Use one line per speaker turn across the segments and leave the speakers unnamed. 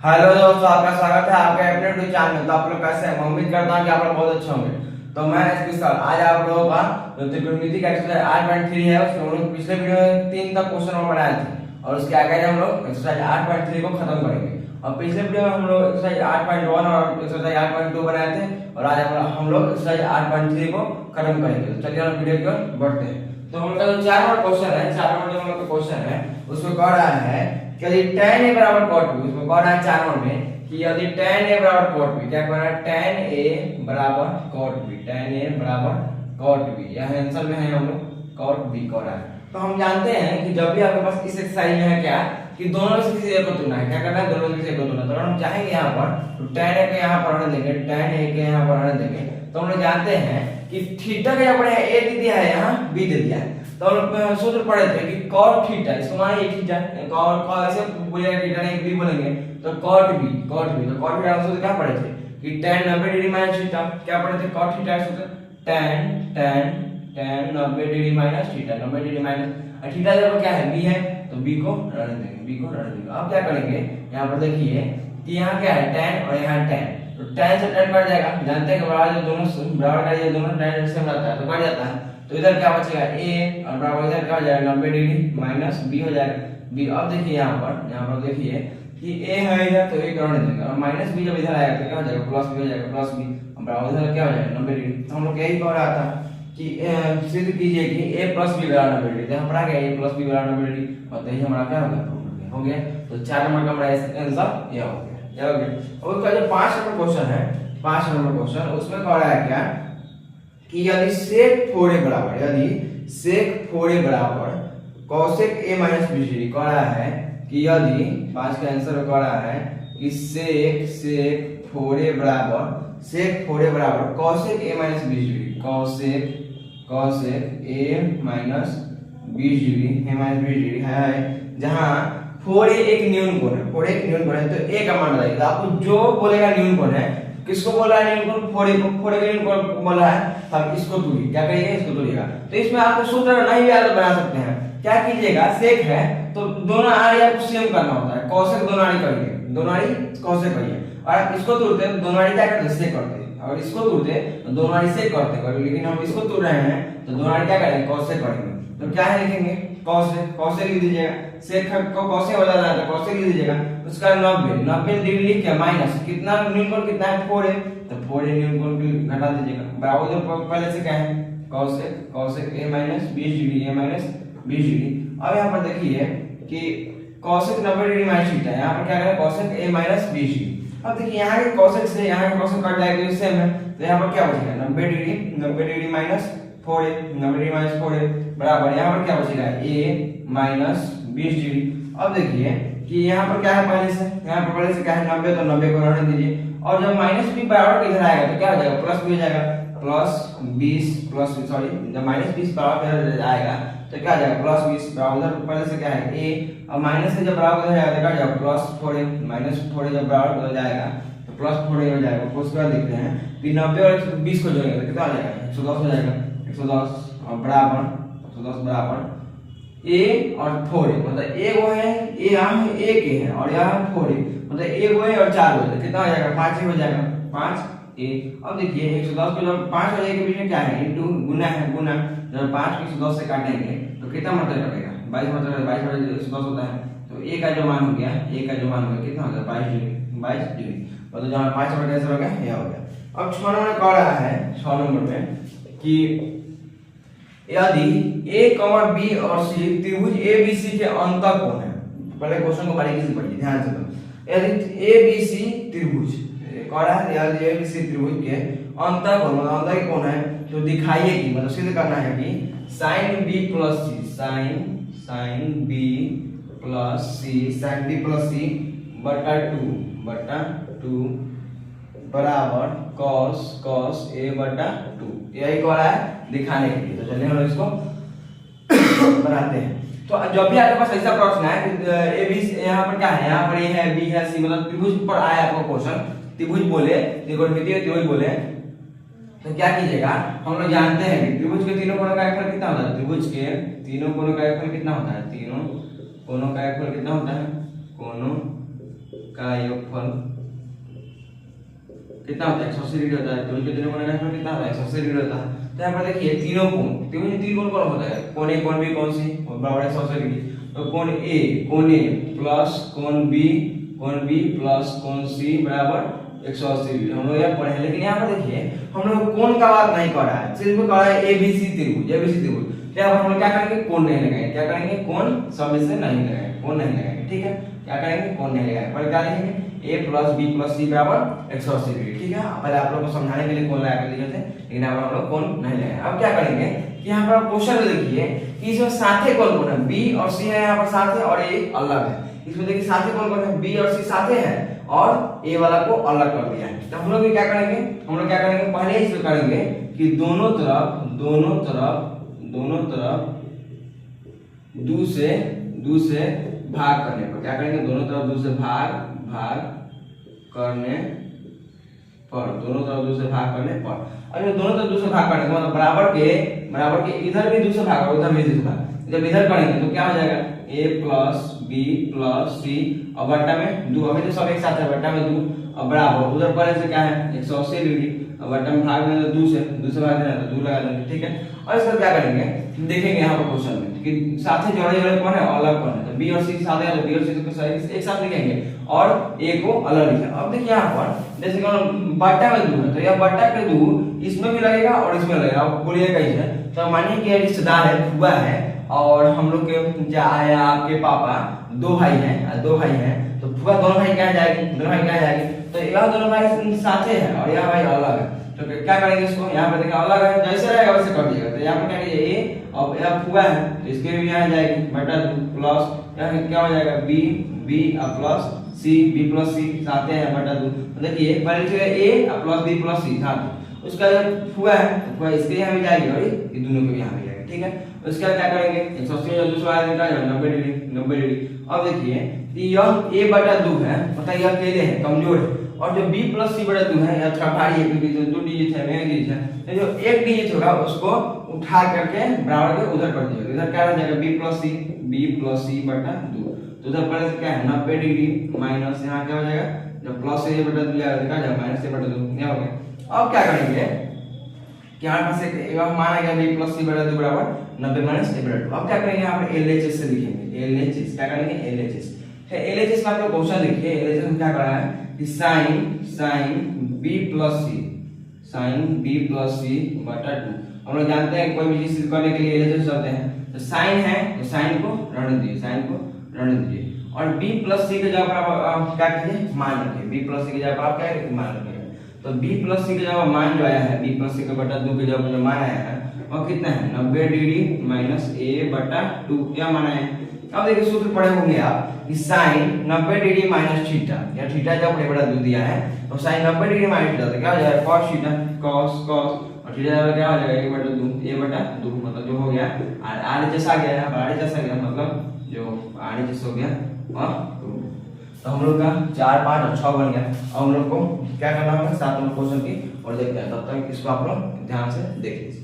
Hello दोस्तों, आपका स्वागत है आपके अपने यूट्यूब चैनल में। तो आप लोग कैसे हैं? मैं उम्मीद करता हूं कि आप लोग बहुत अच्छे होंगे। तो मैं एसपी सर आज आप लोगों का जो त्रिकोणमिति का एक्सरसाइज 8.3 है उसमें हम लोग पिछले वीडियो में 3 तक क्वेश्चन और बनाए थे और उसके आगे हम लोग एक्सरसाइज 8.3 को खत्म करेंगे। और पिछले वीडियो में हम लोग एक्सरसाइज 8.1 और एक्सरसाइज 8.2 बनाए थे और आज हम लोग एक्सरसाइज 8.3 को खत्म करेंगे। तो चलिए हम वीडियो की ओर बढ़ते हैं। तो हम लोग का जो 4 नंबर क्वेश्चन है, 4 नंबर जो हम लोग का क्वेश्चन है उसमें कह रहा है कि यदि tan a बराबर cot b, उसमें कह रहा है 4 नंबर में कि यदि tan a बराबर cot b, क्या कह रहा है tan a बराबर cot b, tan a बराबर cot b, यह आंसर में है हम लोग cot b कह रहा है। तो हम जानते हैं कि जब भी आपके पास इस एक्सरसाइज में है क्या कि दोनों में से किसी एक को चुनना है। क्या करना है? दोनों में से किसी एक को चुनना है। तो हम चाहेंगे यहाँ पर तो tan a को यहाँ पर रहने देंगे, tan a के यहाँ पर रहने देंगे। तो हम लोग जानते हैं कि थीटा का अपने a दे दिया है, यहाँ b दे दिया है। तो हम लोग सूत्र पढ़े थे कि cot थीटा, इसको माने ये थीटा cot ऐसे बोलेंगे, थीटा नहीं b बोलेंगे तो cot b तो cot थीटा का सूत्र क्या पढ़े थे कि tan 90 डिग्री माइनस थीटा। क्या पढ़े थे? cot थीटा का सूत्र tan 90 degree minus theta, 90 degree minus theta जब क्या है b है तो b को रहने देंगे। अब क्या करेंगे? यहाँ पर देखिए कि यहाँ क्या है tan और यहाँ tan, तो tan से tan कट जाएगा। जानते हैं कि बराबर जो दोनों बराबर का ये दोनों tan सेम रहता है तो कट जाता है। तो इधर क्या बचेगा a और बराबर इधर क्या हो जाएगा 90 डिग्री माइनस b हो जाएगा b। अब देखिए यहाँ पर देखिए कि a है इधर तो a करने देंगे और माइनस b जब इधर आएगा तो क्या हो जाएगा प्लस b हो जाएगा, प्लस b और बराबर इधर क्या हो जाएगा 90 डिग्री। तो हम लोग यही कह रहा था कि सिद्ध कीजिए कि a प्लस b बराबर 90 डिग्री। यहाँ पर आ गया a प्लस b बराबर 90 डिग्री और यही हमारा क्या हो गया। तो 4 नंबर का हमारा आंसर ये हो गया। और उसका जो 5 नंबर क्वेश्चन है, 5 नंबर क्वेश्चन उसमें कह रहा है क्या कि यदि sec 4a बराबर, यदि sec 4a बराबर cosec a minus b degree, कह रहा है कि यदि 5 का आंसर कह रहा है कि sec 4a बराबर cosec a minus b degree, cosec a minus 20 degree है माइनस 20 डिग्री है, जहां 4a एक न्यून कोण है, 4a एक न्यून कोण है तो a का मान बताइए। आपको जो बोलेगा न्यून कोण है, किसको बोला है न्यून कोण? 4a को, 4a का न्यून कोण बोला है तो आप इसको तोड़िए। क्या करिएगा? इसको तोड़िएगा। तो इसमें आपको सूत्र नहीं भी याद बना सकते हैं। क्या कीजिएगा? सेक है तो दोनों आड़ी आपको सेम करना होता है, cosec दोनों आड़ी करिए, दोनों आड़ी cosec करिए। और आप इसको तोड़ते हैं दोनों आड़ी क्या करते हैं? सेक करते हैं। और इसको तोड़ते तो दोनों आड़ी सेक करते हैं, लेकिन हम इसको तोड़ रहे हैं तो दोनों आड़ी क्या करेंगे? cosec करेंगे। तो क्या है लिखेंगे? cosec लिख दीजिएगा। सेक को cosec हो जाता है तो cosec लिख दीजिएगा। उसका 90 डिग्री लिख के माइनस कितना न्यून कोण कितना है 4a, तो 4a न्यून कोण को घटा दीजिएगा। बराबर जो पहले से क्या है cosec a minus 20 degree, a minus 20 degree. अब यहाँ पर देखिए कि cosec 90 डिग्री माइनस थीटा, यहाँ पर क्या करें cosec a माइनस 20 डिग्री। अब देखिए यहाँ के cosec से यहाँ के cosec कट जाएगा तो सेम है, तो यहाँ पर क्या बचेगा 90 degree minus 4a, 90 degree minus 4a बराबर यहाँ पर क्या बचेगा a माइनस 20 डिग्री। अब देखिए कि यहाँ पर क्या है पहले से क्या है 90, तो 90 को रहने दीजिए। और जब माइनस b बराबर इधर आएगा तो क्या हो जाएगा? प्लस b हो जाएगा, जब माइनस 20 बराबर आएगा तो क्या आ जाएगा? प्लस 20 बराबर पहले से क्या है a, और माइनस से जब बराबर हो जाएगा तो क्या हो जाएगा? प्लस 4a, माइनस 4a जब बराबर हो जाएगा तो प्लस 4a हो जाएगा। उसके बाद देखते हैं कि 90 और 20 को जोड़ेंगे तो कितना आ जाएगा? 110 हो जाएगा। 110 और बराबर a और 4a, मतलब a वो है a यहाँ है a के है और यहाँ 4a, मतलब a वो है और 4 वो है, कितना हो जाएगा? 5 हो जाएगा, 5a। अब देखिए 110 को जब 5 और a के बीच में क्या है? इनटू गुना है, गुना जब 5 को 110 से काटेंगे तो कितना मतलब करेगा? 22 मतलब 22 बटे 110 होता है, तो a का जो मान हो गया, कितना हो गया? 22 डिग्री। मतलब जो हमारा 5 बटे 10 हो गया यह हो गया। अब 6 नंबर कह रहा है 6 नंबर में कि यदि a, b और c त्रिभुज ABC के अंतः कोण है। पहले क्वेश्चन को बारीकी से पढ़िए, ध्यान से सुनो। यदि ABC त्रिभुज कह रहा है, यदि ABC त्रिभुज के अंतः कोण, मतलब अंतः के कोण है तो दिखाइए कि, मतलब सिद्ध करना है कि sin b प्लस c बटा 2 बराबर cos a बटा 2, यही कह रहा है दिखाने के लिए। तो चलिए हम इसको बनाते हैं। तो जब भी आपके पास ऐसा प्रश्न है कि ए बी, यहाँ पर क्या है? यहाँ पर ए है, बी है, सी, मतलब त्रिभुज पर आया आपको क्वेश्चन, त्रिभुज बोले, त्रिभुज बोले तो क्या कीजिएगा? हम लोग जानते हैं कि त्रिभुज के तीनों कोणों का आयतन कितना होता है? त्रिभुज के तीनों कोणों का आयतन कितना होता है? तीनों कोणों का आयतन कितना होता है? कोणों का योगफल कितना होता है 180 डिग्री होता है। तो इनके तीनों कोने का योगफल कितना होता है 180 डिग्री होता है। तो यहाँ पर देखिए तीनों कोण, तीन कोण कौन होता है, कोण ए कोण बी कोण सी बराबर है 180 डिग्री। तो कोण ए प्लस कोण बी प्लस कोण सी बराबर 180 डिग्री। हम लोग यह पढ़े हैं, लेकिन यहाँ पर देखिए हम लोग कोण का बात नहीं कर रहा है, सिर्फ कर रहा है एबीसी त्रिभुज। क्या हम लोग क्या करेंगे, कोण नहीं लगाएंगे। क्या करेंगे, कोण सब में से नहीं लगाएंगे, कोण नहीं लगाएंगे। ठीक है, क्या करेंगे, कोण नहीं लगाएंगे। पर क्या लिखेंगे, a प्लस बी प्लस सी बराबर 180 डिग्री। ठीक है, पहले आप लोगों को समझाने के लिए कोण लगा कर लिखे थे, लेकिन यहाँ पर हम लोग कोण नहीं लगाएंगे। अब क्या करेंगे कि यहाँ पर क्वेश्चन में देखिए कि इसमें साथे कौन कौन है, बी और सी है यहाँ पर साथे और ए अलग है। इसमें देखिए साथे कौन कौन है, बी और सी साथे है और ए वाला को अलग कर दिया है। तो हम लोग भी क्या करेंगे, पहले इसमें करेंगे कि दोनों तरफ दो से भाग करने पर, क्या करेंगे, दोनों तरफ दो से भाग करने पर, दोनों तरफ दो से भाग करने पर। अब दोनों तरफ दो से भाग करने का मतलब बराबर के इधर भी दो से भाग और उधर भी दो से भाग। जब इधर करेंगे तो क्या हो जाएगा, a प्लस बी प्लस सी और बट्टा में 2, अभी तो सब एक साथ है, बट्टा में 2 और बराबर उधर पहले से क्या है 180 डिग्री और बट्टा में भाग में 2 से भाग देना तो 2 लगा देंगे। ठीक है, और इसका क्या करेंगे, देखेंगे यहाँ पर क्वेश्चन में कि साथे जोड़े कौन है, अलग कौन है। तो बी और सी साथ है तो बी और सी को एक साथ लिखेंगे और ए को अलग लिखेंगे। अब देखिए यहाँ पर जैसे कि बट्टा में 2 है तो यह बट्टा के 2 इसमें भी लगेगा और इसमें लगेगा। अब बोलिए कैसे, तो मानिए कि रिश्तेदार है, फुआ है और हम लोग के चाहे आपके पापा दो भाई हैं तो फुआ दोनों भाई क्या जाएगी, तो यह दोनों भाई साथे हैं और यह भाई अलग है। तो क्या करेंगे इसको, यहाँ पे देखिए अलग है, जैसे रहेगा वैसे कर दिएगा। तो यहाँ पर क्या कीजिए, ए और यह फुआ है तो इसके भी यहाँ जाएगी बटा 2 प्लस यहाँ क्या हो जाएगा, बी और प्लस सी, बी प्लस सी साथे हैं बटा 2। देखिए पहले ए और प्लस बी प्लस सी साथ, उसका फुआ है तो फुआ इसके यहाँ भी जाएगी और ये दोनों के यहाँ भी जाएगी। ठीक है, उसके बाद क्या करेंगे, 180 और 200 आएगा क्या जाएगा 90 डिग्री। अब देखिए कि यह a बटा 2 है, मतलब यह अकेले है, कमजोर है, और जो b प्लस सी बटा 2 है यह थोड़ा भारी है क्योंकि जो 2 डिजिट है, मेन डिजिट है। तो जो एक डिजिट होगा उसको उठा करके बराबर के उधर कर दीजिए। इधर क्या हो जाएगा, b प्लस सी बटा 2। तो उधर पहले से क्या है 90 डिग्री माइनस यहाँ क्या हो जाएगा, जब प्लस a बटा 2 आएगा क्या जाएगा माइनस a बटा 2, क्या हो गया। अब क्या करेंगे कि यहाँ पर से माना गया b प्लस सी बटा 2 बराबर 90 माइनस a बटा 2। अब क्या करेंगे, यहाँ पर LHS से लिखेंगे, LHS क्या करेंगे, LHS LHS का आप लोग क्वेश्चन देखिए। LHS में क्या कर रहा है कि sin b प्लस सी बटा 2। हम लोग जानते हैं कोई भी चीज करने के लिए LHS चलते हैं, तो sin है तो sin को रहने दीजिए और b प्लस सी के जगह पर आप क्या कीजिए, मान रखिए। b प्लस सी के जगह पर आप क्या रखिए, मान रखिए। तो b प्लस सी के जगह मान जो आया है, b प्लस सी के बटा 2 के जगह जो मान आया है वो कितना है 90 डिग्री माइनस a बटा 2, क्या माना है। अब देखिए सूत्र पढ़े होंगे आप कि sin 90 डिग्री माइनस थीटा, या थीटा जब बड़ा 2 दिया है तो sin 90 डिग्री माइनस थीटा तो क्या हो जाएगा cos थीटा, cos और थीटा क्या हो जाएगा a बटा 2 मतलब जो हो गया RHS आ गया है, RHS आ गया मतलब जो RHS हो गया और तो हम लोग का 4 5 और 6 बन गया। अब हम लोग को क्या करना होगा 7 नंबर क्वेश्चन की और देखते हैं, तब तक इसको आप लोग ध्यान से देख लीजिए।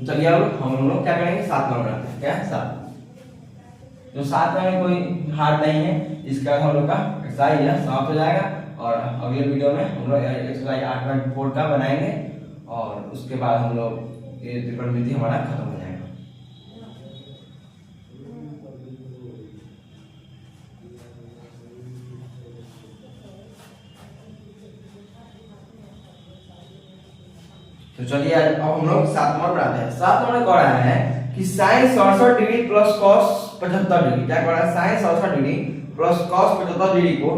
चलिए अब हम लोग क्या करेंगे 7 नंबर आते हैं, क्या 7 जो 7 में कोई हार्ड नहीं है, इसका हम लोग का एक्सरसाइज है समाप्त हो जाएगा। और अगले वीडियो में हम लोग एक्सरसाइज 8.4 का बनाएंगे और उसके बाद हम लोग ये त्रिकोणमिति हमारा खत्म हो जाएगा। तो चलिए अब हम लोग 7 नंबर पढ़ाते हैं। 7 नंबर कह रहा है कि sin 67 degree plus cos 75 degree, क्या कह रहा है sin 67 degree plus cos 75 degree को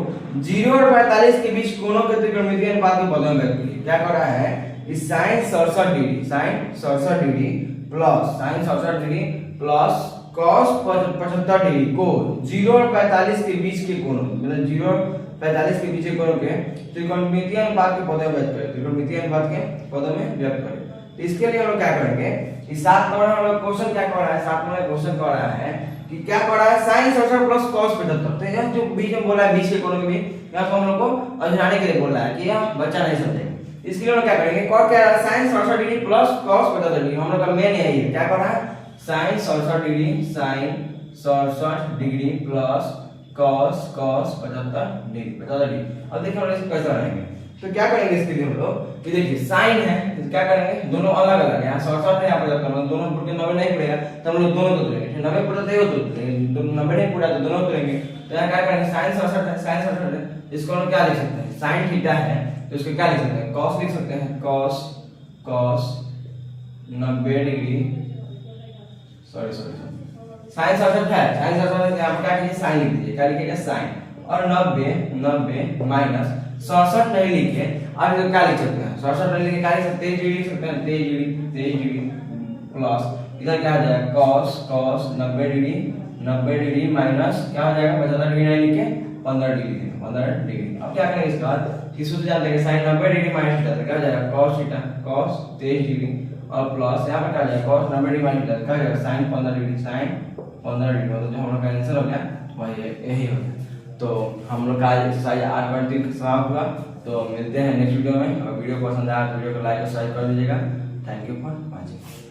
0 और 45 के बीच कोणों के त्रिकोणमितीय अनुपात के पदों में व्यक्त कीजिए। क्या कह रहा है कि sin 67 degree plus cos 75 degree को 0 और 45 के बीच के कोणों, मतलब 0 और 45 के बीच के कोणों के त्रिकोणमितीय अनुपात के पदों में व्यक्त करें, त्रिकोणमितीय अनुपात के पदों में व्यक्त करें। तो इसके लिए हम लोग क्या करेंगे कि 7 नंबर हम लोग क्वेश्चन क्या कह रहा है, 7 नंबर क्वेश्चन कह रहा है कि क्या कह रहा है sin 67 प्लस cos 75। तो यह जो बीच में बोला है बीच के कोणों के बीच, यहां हम लोग को अजमाने के लिए बोल रहा है कि यह बच्चा नहीं समझेगा। इसके लिए हम लोग क्या करेंगे, कौन कह रहा है sin 67 degree plus cos 75 degree, हम लोग का मेन यही है। क्या कह रहा है sin 67 degree 67 degree plus cos 75 degree. अब देखिए हम लोग इसको कैसे बनाएंगे। तो क्या करेंगे इसके लिए हम लोग, ये देखिए साइन है तो क्या करेंगे, दोनों अलग अलग है, यहाँ 67 है यहाँ पर करना, दोनों पूरे 90 नहीं पड़ेगा तो हम लोग दोनों को तोड़ेंगे, 90 पूरा तो ये तोड़ेंगे, 90 नहीं पूरा तो दोनों तोड़ेंगे। तो यहाँ क्या करेंगे, साइन 67 है, साइन 67 है, इसको हम क्या लिख सकते हैं, साइन थीटा है तो इसको क्या लिख सकते हैं, cos लिख सकते हैं, cos 90 डिग्री, सॉरी साइन 67 है, साइन 67 यहाँ पर क्या कीजिए, साइन लिख दीजिए, क्या लिखिएगा साइन, और 90 माइनस 67 नहीं लिखे, अब इसको क्या लिख सकते हैं, 67 नहीं लिखे क्या लिख सकते हैं, 23 लिख सकते हैं, 23 डिग्री प्लस इधर क्या आ जाएगा, cos 90 डिग्री माइनस क्या हो जाएगा, 75 डिग्री नहीं लिखे 15 डिग्री। अब क्या करेंगे इसके बाद, किस सूत्र जानते हैं, sin 90 डिग्री माइनस थीटा क्या हो जाएगा, cos थीटा, cos 23 डिग्री और प्लस यहाँ पर क्या आ जाएगा, cos 90 डिग्री माइनस थीटा क्या हो जाएगा, sin 15 डिग्री, मतलब जो हम लोग का आंसर हो गया वही यही हो गया। तो हम लोग का एक्सरसाइज 8.3 समाप्त हुआ। तो मिलते हैं नेक्स्ट वीडियो में, और वीडियो पसंद आया तो वीडियो को लाइक और सब्सक्राइब कर दीजिएगा। Thank you for watching.